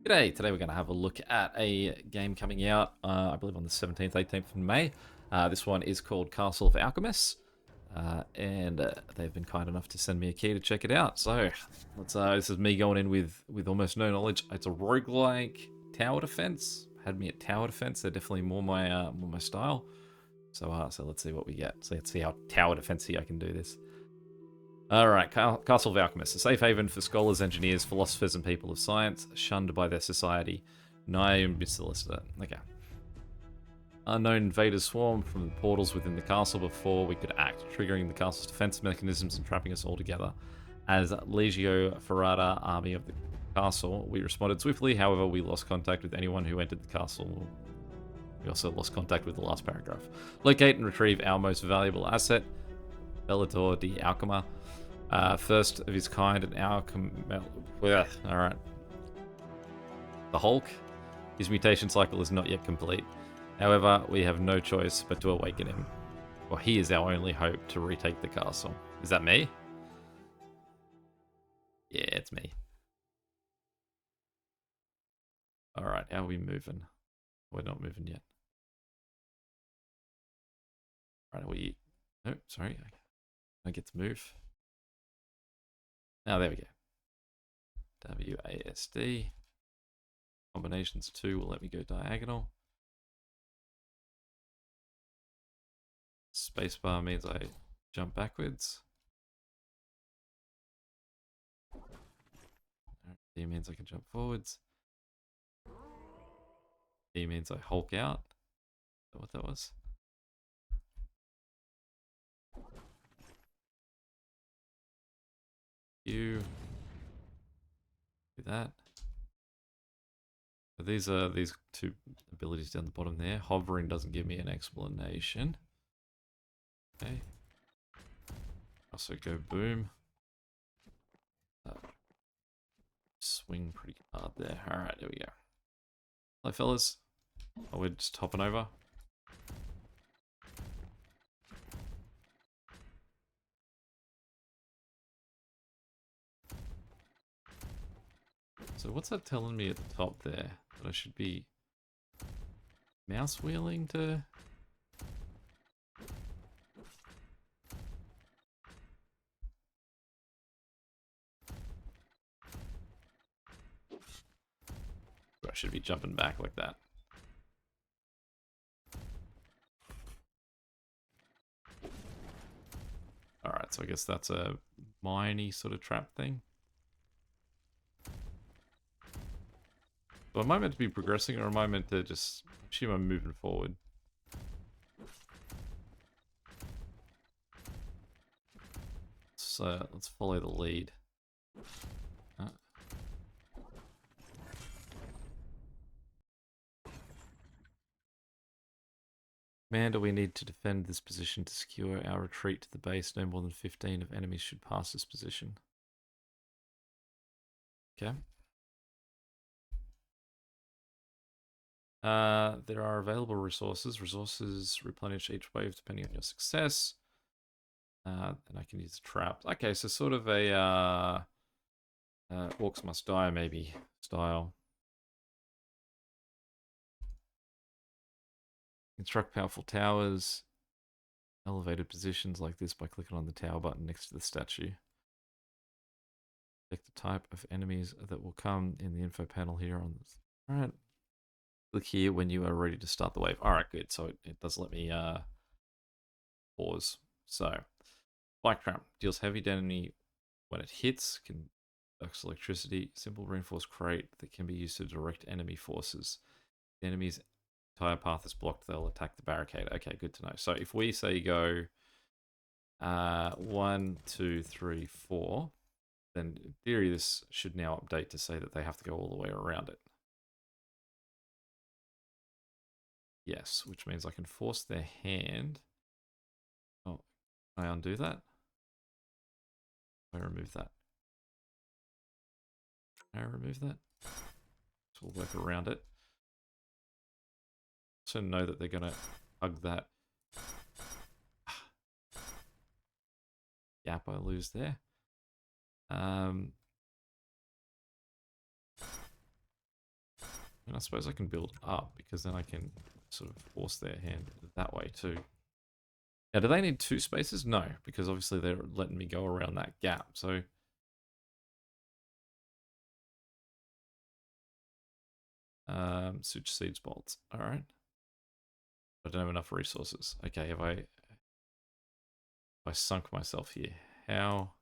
G'day, today we're going to have a look at a game coming out, I believe on the 17th, 18th of May. This one is called Castle of Alchemists, and they've been kind enough to send me a key to check it out. So, this is me going in with almost no knowledge. It's a roguelike tower defense. Had me at tower defense, they're definitely more my style. So let's see what we get. So let's see how tower defensey I can do this. Alright, Castle of Alchemists, a safe haven for scholars, engineers, philosophers, and people of science, shunned by their society. Nigh Solicitor. Okay. Unknown invaders swarm from the portals within the castle before we could act, triggering the castle's defense mechanisms and trapping us all together. As Legio Ferrata, army of the castle, we responded swiftly, however, we lost contact with anyone who entered the castle. We also lost contact with the last paragraph. Locate and retrieve our most valuable asset, Bellador de Alchema. First of his kind, an alright. The Hulk. His mutation cycle is not yet complete. However, we have no choice but to awaken him. For he is our only hope to retake the castle. Is that me? Yeah, it's me. Alright, how are we moving? We're not moving yet. Alright, we... Oh, sorry. I get to move. Oh, there we go. WASD. Combinations 2 will let me go diagonal. Spacebar means I jump backwards. D means I can jump forwards. E means I Hulk out. Is that what that was? U. Do that. So these are these two abilities down the bottom there. Hovering doesn't give me an explanation. Okay. Also go boom. Swing pretty hard there. Alright, there we go. Hello, fellas. Oh, we're just hopping over. So what's that telling me at the top there? That I should be mouse wheeling to... I should be jumping back like that. Alright, so I guess that's a miney sort of trap thing. So am I meant to be progressing or am I meant to just assume I'm moving forward? So let's follow the lead. Commander, we need to defend this position to secure our retreat to the base. No more than 15 of enemies should pass this position. Okay. There are available resources. Resources replenish each wave depending on your success. And I can use traps. Okay, so sort of a orcs must die maybe style. Construct powerful towers. Elevated positions like this by clicking on the tower button next to the statue. Check the type of enemies that will come in the info panel here on this. Alright. Click here when you are ready to start the wave. Alright, good. So it does let me pause. So, Spike Trap deals heavy damage when it hits, conducts electricity, simple reinforced crate that can be used to direct enemy forces. The enemy's entire path is blocked, they'll attack the barricade. Okay, good to know. So if we say go 1, 2, 3, 4, then in theory this should now update to say that they have to go all the way around it. Yes, which means I can force their hand. Oh, can I undo that? I remove that. Can I remove that? So we'll work around it. So know that they're gonna hug that gap I lose there. And I suppose I can build up because then I can sort of force their hand that way too. Now, do they need 2 spaces? No, because obviously they're letting me go around that gap. So, switch seeds bolts. All right. I don't have enough resources. Okay, if I sunk myself here, how?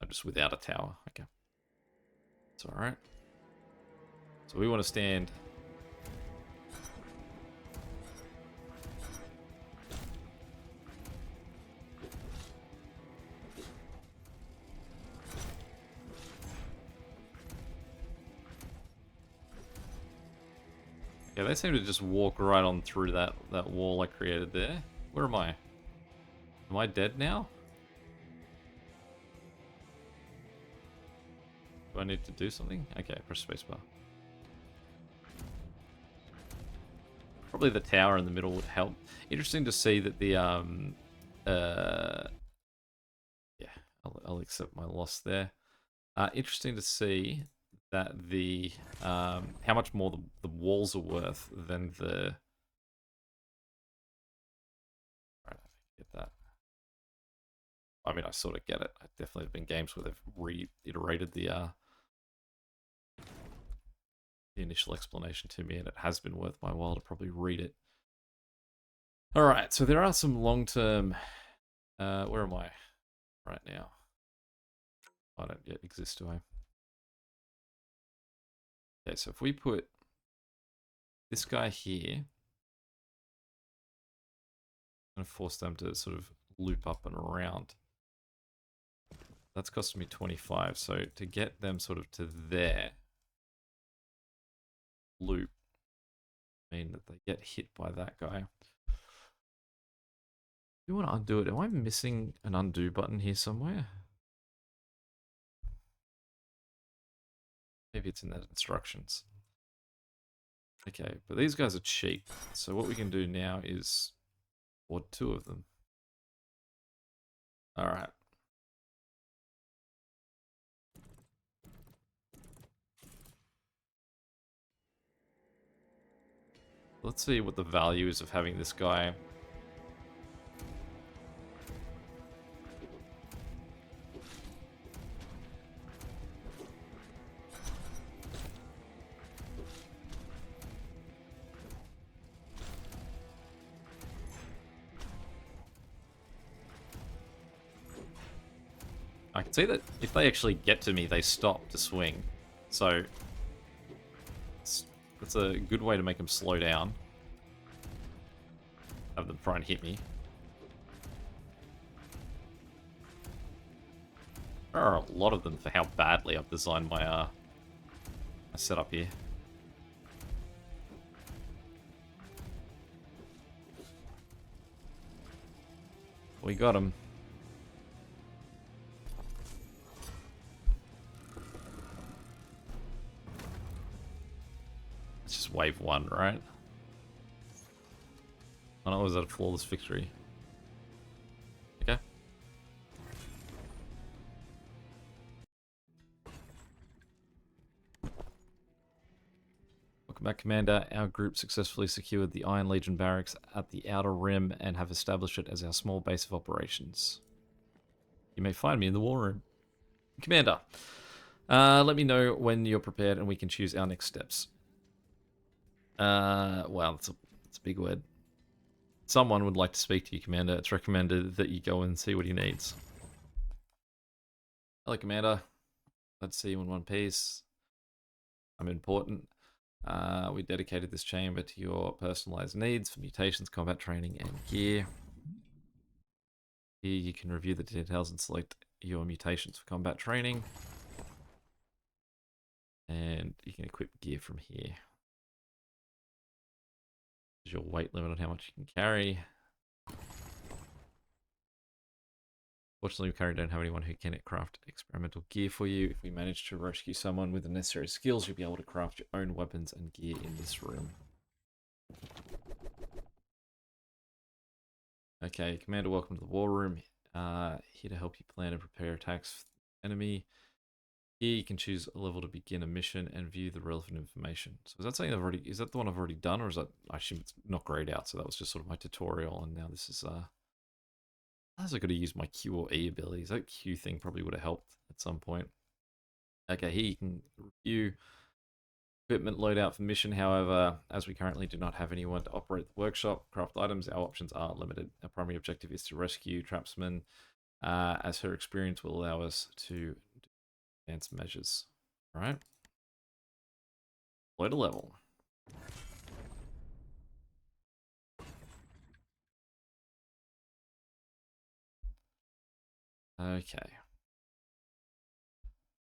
I'm just without a tower. Okay, it's all right. So we want to stand. Yeah, they seem to just walk right on through that wall I created there. Where am I? Am I dead now? Do I need to do something? Okay, press spacebar. Probably the tower in the middle would help. Interesting to see that the yeah, I'll accept my loss there. Interesting to see that the how much more the walls are worth than the. Right, I get that. I mean, I sort of get it. I definitely have been games where they've reiterated the initial explanation to me, and it has been worth my while to probably read it. All right, so there are some long-term. Where am I right now? I don't yet exist, do I? Okay, so if we put this guy here, I'm going to force them to sort of loop up and around. That's costing me 25, so to get them sort of to their loop, mean that they get hit by that guy. You want to undo it? Am I missing an undo button here somewhere? Maybe it's in the instructions. Okay, but these guys are cheap. So what we can do now is board 2 of them. All right. Let's see what the value is of having this guy. I can see that if they actually get to me, they stop to swing. So that's a good way to make them slow down. Have them try and hit me. There are a lot of them for how badly I've designed my setup here. We got him. It's just wave 1, right? I don't know, was that a flawless victory? Okay. Welcome back, Commander. Our group successfully secured the Iron Legion barracks at the Outer Rim and have established it as our small base of operations. You may find me in the war room. Commander, let me know when you're prepared and we can choose our next steps. Wow, that's a big word. Someone would like to speak to you, Commander. It's recommended that you go and see what he needs. Hello, Commander. Glad to see you in one piece. I'm important. We dedicated this chamber to your personalized needs for mutations, combat training, and gear. Here you can review the details and select your mutations for combat training. And you can equip gear from here. There's your weight limit on how much you can carry. Fortunately, we currently don't have anyone who can craft experimental gear for you. If we manage to rescue someone with the necessary skills, you'll be able to craft your own weapons and gear in this room. Okay, Commander, welcome to the war room. Here to help you plan and prepare attacks for the enemy. Here you can choose a level to begin a mission and view the relevant information. So is that something I've already, is that the one I've already done, or is that, I assume it's not grayed out, so that was just sort of my tutorial, and now this is, as I got to use my Q or E abilities. That Q thing probably would have helped at some point. Okay, here you can review equipment loadout for mission. However, as we currently do not have anyone to operate the workshop, craft items, our options are limited. Our primary objective is to rescue Trapsman, as her experience will allow us to advance measures. All right. Load a level. Okay.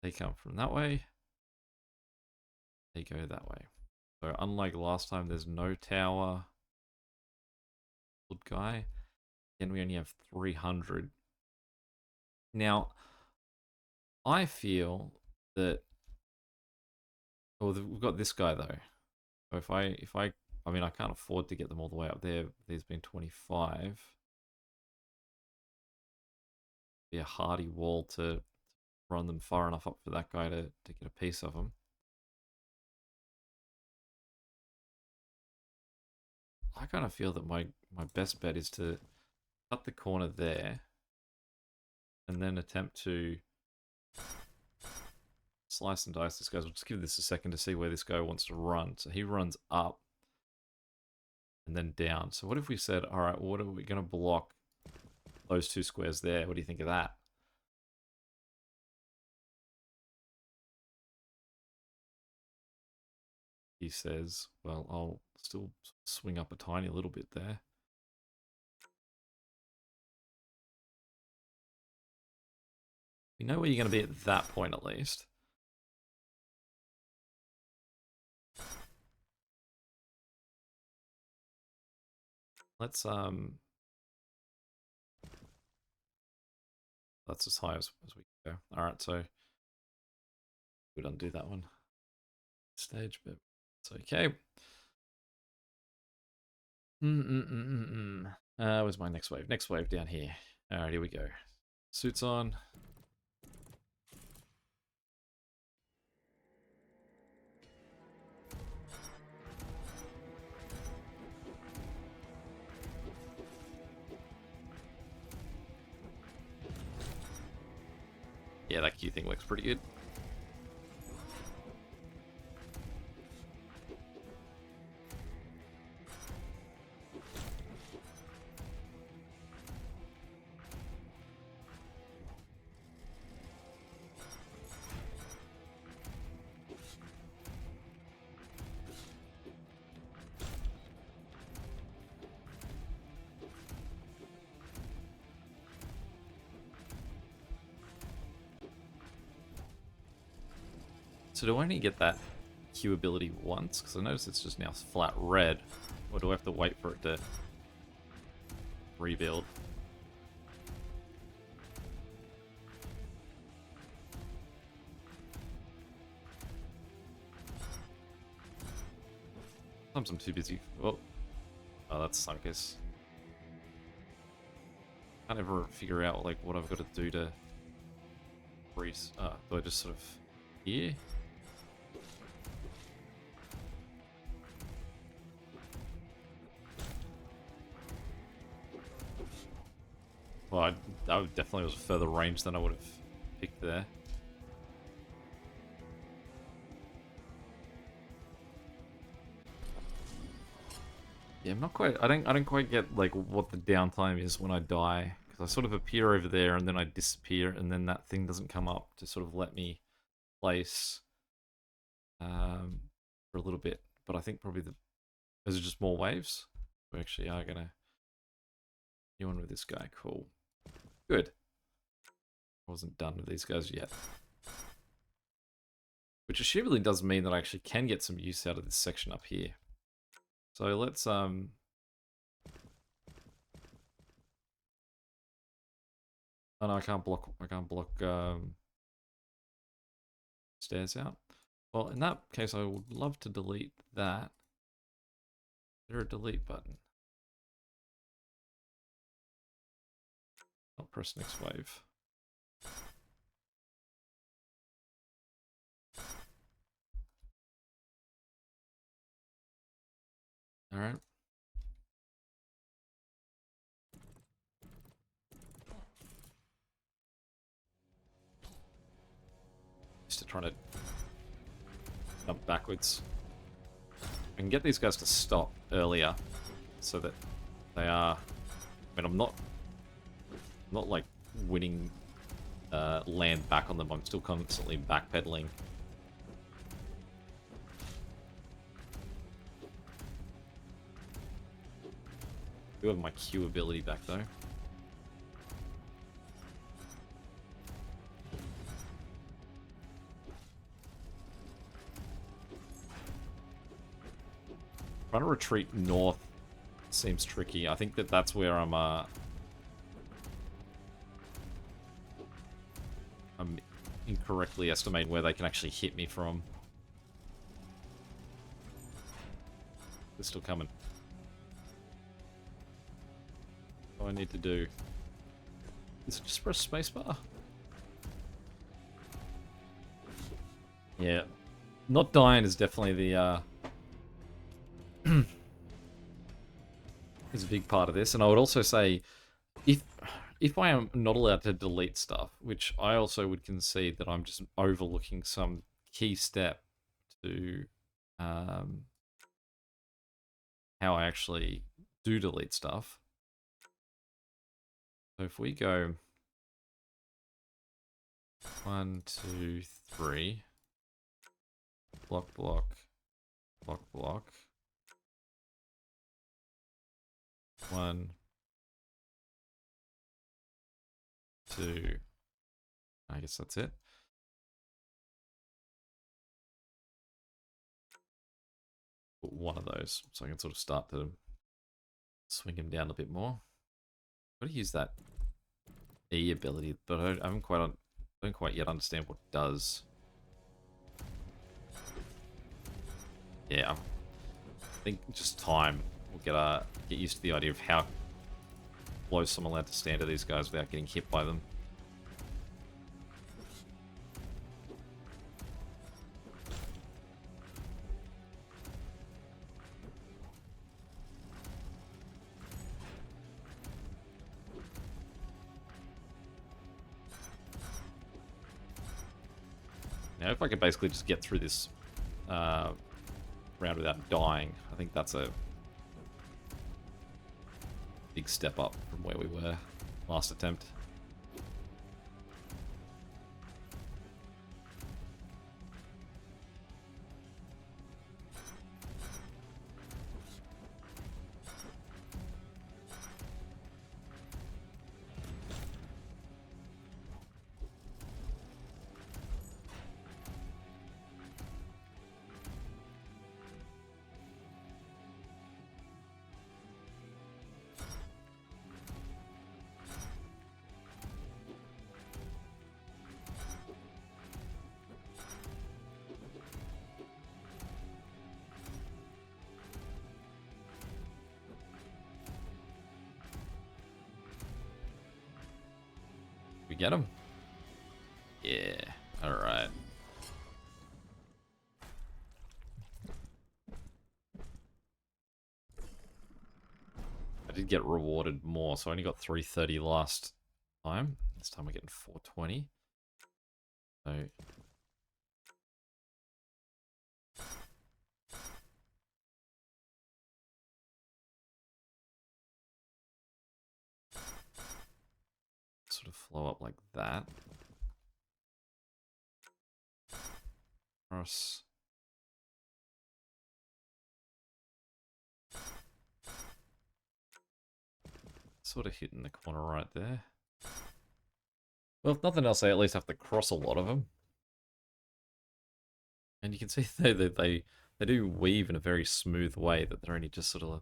They come from that way. They go that way. So unlike last time, there's no tower. Good guy. Then we only have 300. Now, I feel that, well, we've got this guy though. So I mean, I can't afford to get them all the way up there. There's been 25. Be a hardy wall to run them far enough up for that guy to get a piece of them. I kind of feel that my best bet is to cut the corner there and then attempt to slice and dice this guy. We'll just give this a second to see where this guy wants to run. So he runs up and then down. So what if we said, all right, what are we going to block those two squares there? What do you think of that? He says, well, I'll still swing up a tiny little bit there. We know where you're going to be at that point at least. Let's, that's as high as we can go. All right, so we'd undo that one stage, but it's okay. Where's my next wave? Next wave down here. All right, here we go. Suits on. Yeah, that Q thing looks pretty good. So do I only get that Q ability once? Because I notice it's just now flat red. Or do I have to wait for it to rebuild? Sometimes I'm too busy. Oh, that's Sunkus. Can't ever figure out like what I've got to do to freeze. Do I just sort of here? Well, I definitely was further range than I would have picked there. Yeah, I'm not quite. I don't quite get like what the downtime is when I die, because I sort of appear over there and then I disappear, and then that thing doesn't come up to sort of let me place for a little bit. But I think probably those are just more waves. We actually are gonna do one with this guy. Cool, good. I wasn't done with these guys yet, which assumably does mean that I actually can get some use out of this section up here. So let's Oh no, I can't block. Stairs out. Well, in that case, I would love to delete that. Is there a delete button? I'll press next wave. Alright. Just trying to jump backwards. I can get these guys to stop earlier so that they are... I mean, I'm not like winning land back on them. I'm still constantly backpedaling. I do have my Q ability back though. Trying to retreat north seems tricky. I think that's where I'm incorrectly estimating where they can actually hit me from. They're still coming. What do I need to do? Is it just press spacebar? Yeah. Not dying is definitely the is a big part of this. And I would also say if I am not allowed to delete stuff, which I also would concede that I'm just overlooking some key step to how I actually do delete stuff. So if we go 1, 2, 3, block, block, block, block, 1, 2, I guess that's it. Put one of those so I can sort of start to swing him down a bit more. Got to use that E ability, but I don't quite yet understand what it does. Yeah, I think just time will get used to the idea of how close I'm allowed to stand to these guys without getting hit by them. Now, if I could basically just get through this round without dying, I think that's a big step up from where we were last attempt. We get him? Yeah. Alright. I did get rewarded more, so I only got 330 last time. This time we're getting 420. So... sort of flow up like that. Cross. Sort of hitting the corner right there. Well, if nothing else, I at least have to cross a lot of them. And you can see they do weave in a very smooth way, that they're only just sort of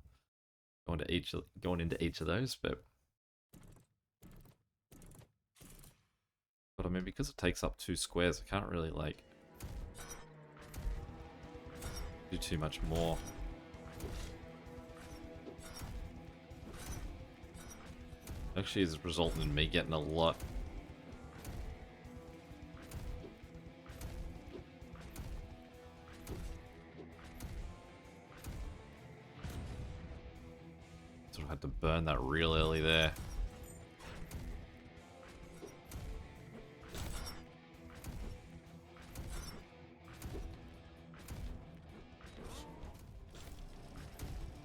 going into each of those, but I mean, because it takes up 2 squares, I can't really like do too much more. Actually, is resulting in me getting a lot. had to burn that real early there.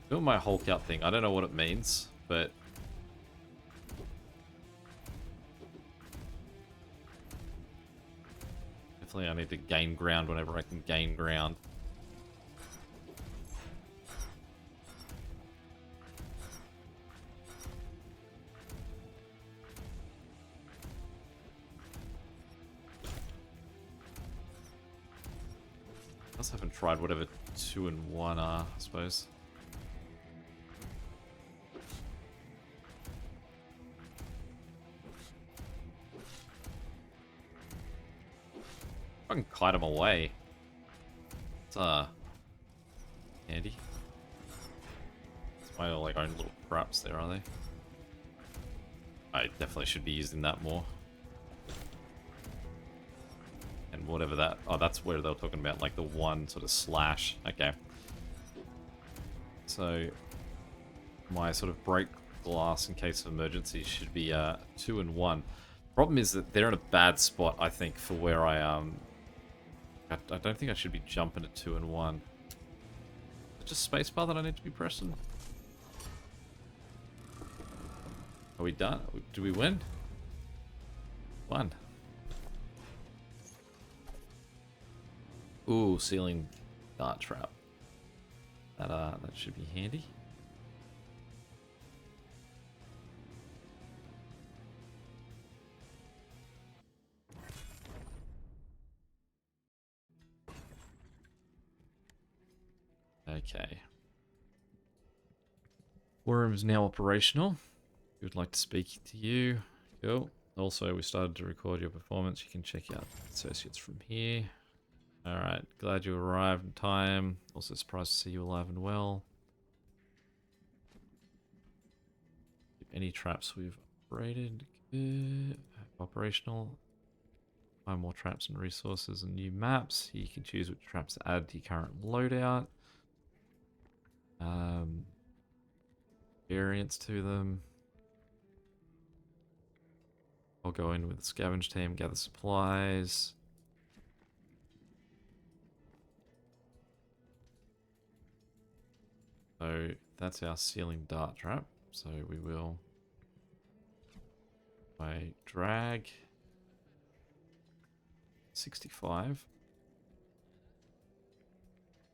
Doing my Hulk out thing. I don't know what it means, but definitely I need to gain ground whenever I can gain ground. I also haven't tried whatever 2 and 1 are, I suppose. I can kite them away. It's handy. It's my like own little traps there, are they? I definitely should be using that more. And whatever that... Oh, that's where they were talking about, like the one sort of slash. Okay. So, my sort of break glass in case of emergency should be 2 and 1. Problem is that they're in a bad spot, I think, for where I I don't think I should be jumping at 2 and 1. Is it just spacebar that I need to be pressing? Are we done? Do we win? Won. Ooh, ceiling dart trap. That should be handy. Okay. War room is now operational. We would like to speak to you. Cool. Also, we started to record your performance. You can check out associates from here. Alright, glad you arrived in time. Also surprised to see you alive and well. Any traps we've operated. Good. Operational. Find more traps and resources and new maps. You can choose which traps to add to your current loadout. Variants to them. I'll go in with the scavenge team, gather supplies. So that's our ceiling dart trap. So we will by drag 65.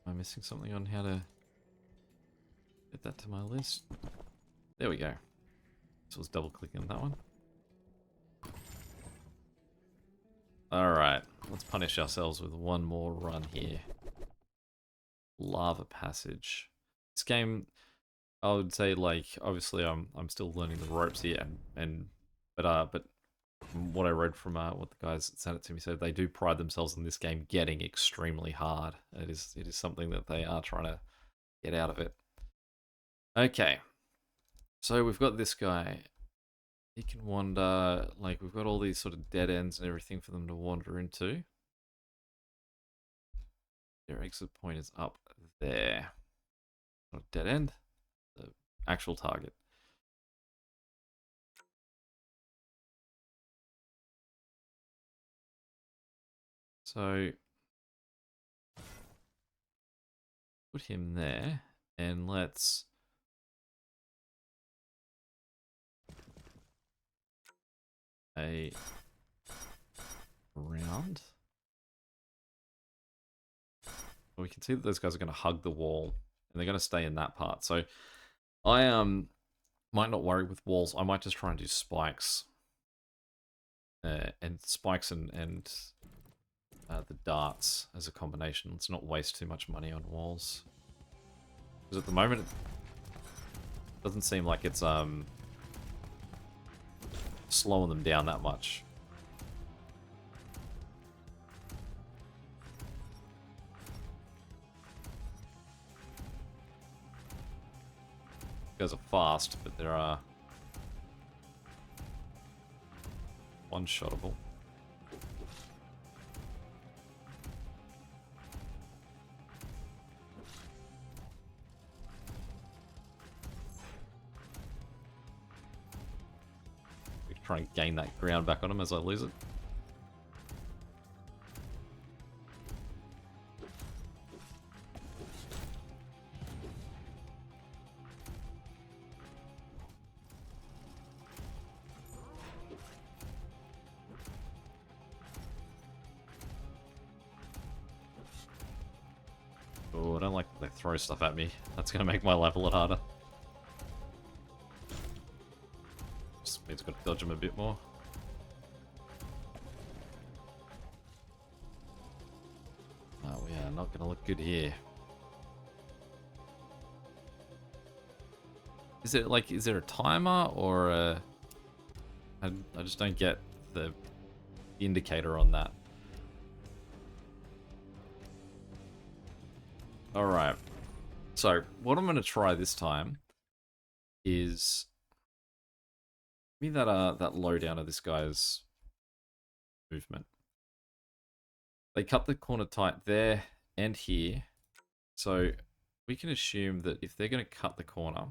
Am I missing something on how to get that to my list? There we go. So let's double click on that one. Alright, let's punish ourselves with one more run here. Lava Passage. This game, I would say, like, obviously I'm still learning the ropes here, but from what I read from what the guys that sent it to me said, they do pride themselves in this game getting extremely hard. It is something that they are trying to get out of it. Okay, so we've got this guy. He can wander, like, we've got all these sort of dead ends and everything for them to wander into. Their exit point is up there. Not a dead end, the actual target. So, put him there, and let's... around. We can see that those guys are going to hug the wall, and they're going to stay in that part. So I might not worry with walls. I might just try and do spikes, and the darts as a combination. Let's not waste too much money on walls, because at the moment it doesn't seem like it's slowing them down that much. Guys are fast, but there are one-shottable. try and gain that ground back on him as I lose it. Oh, I don't like that they throw stuff at me. That's going to make my life a lot harder. Just means I've got to dodge him a bit more. Oh, yeah, not going to look good here. Is it like, is there a timer or a... I just don't get the indicator on that. Alright. So, what I'm going to try this time is... Give me that lowdown of this guy's movement. They cut the corner tight there and here. So, we can assume that if they're going to cut the corner,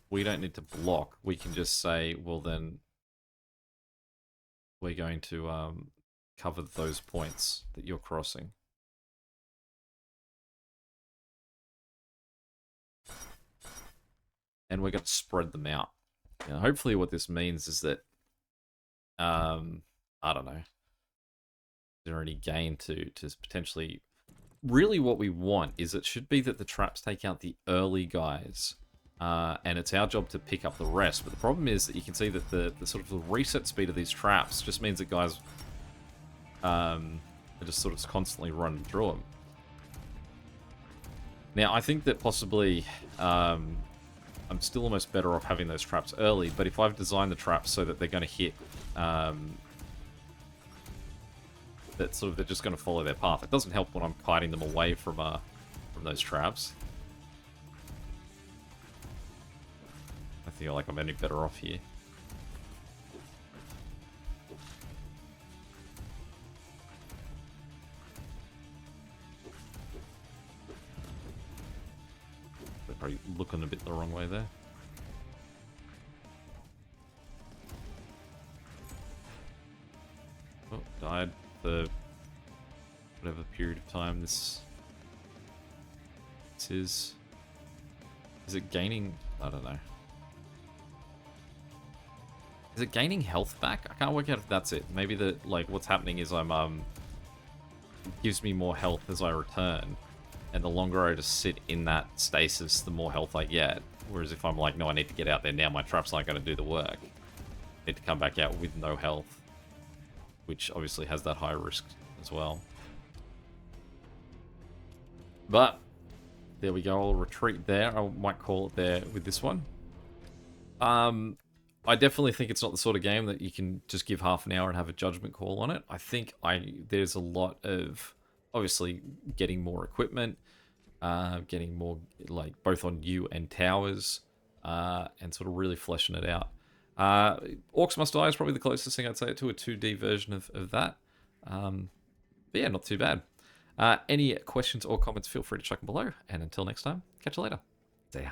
we don't need to block. We can just say, well then, we're going to cover those points that you're crossing. And we're going to spread them out. Now, hopefully what this means is that, I don't know, is there any gain to potentially... Really what we want is it should be that the traps take out the early guys, and it's our job to pick up the rest. But the problem is that you can see that the sort of the reset speed of these traps just means that guys are just sort of constantly running through them. Now, I think that possibly... I'm still almost better off having those traps early, but if I've designed the traps so that they're going to hit, that sort of they're just going to follow their path. It doesn't help when I'm kiting them away from those traps. I feel like I'm any better off here. Probably looking a bit the wrong way there. Oh, died for whatever period of time this is. Is it gaining? I don't know. Is it gaining health back? I can't work out if that's it. Maybe like what's happening is I'm it gives me more health as I return. And the longer I just sit in that stasis, the more health I get. Whereas if I'm like, no, I need to get out there now, my trap's not going to do the work. I need to come back out with no health. Which obviously has that high risk as well. But, there we go, I'll retreat there. I might call it there with this one. I definitely think it's not the sort of game that you can just give half an hour and have a judgment call on it. I think there's a lot of... Obviously, getting more equipment, getting more, like, both on you and towers, and sort of really fleshing it out. Orcs Must Die is probably the closest thing I'd say to a 2D version of that. But yeah, not too bad. Any questions or comments, feel free to chuck them below. And until next time, catch you later. See ya.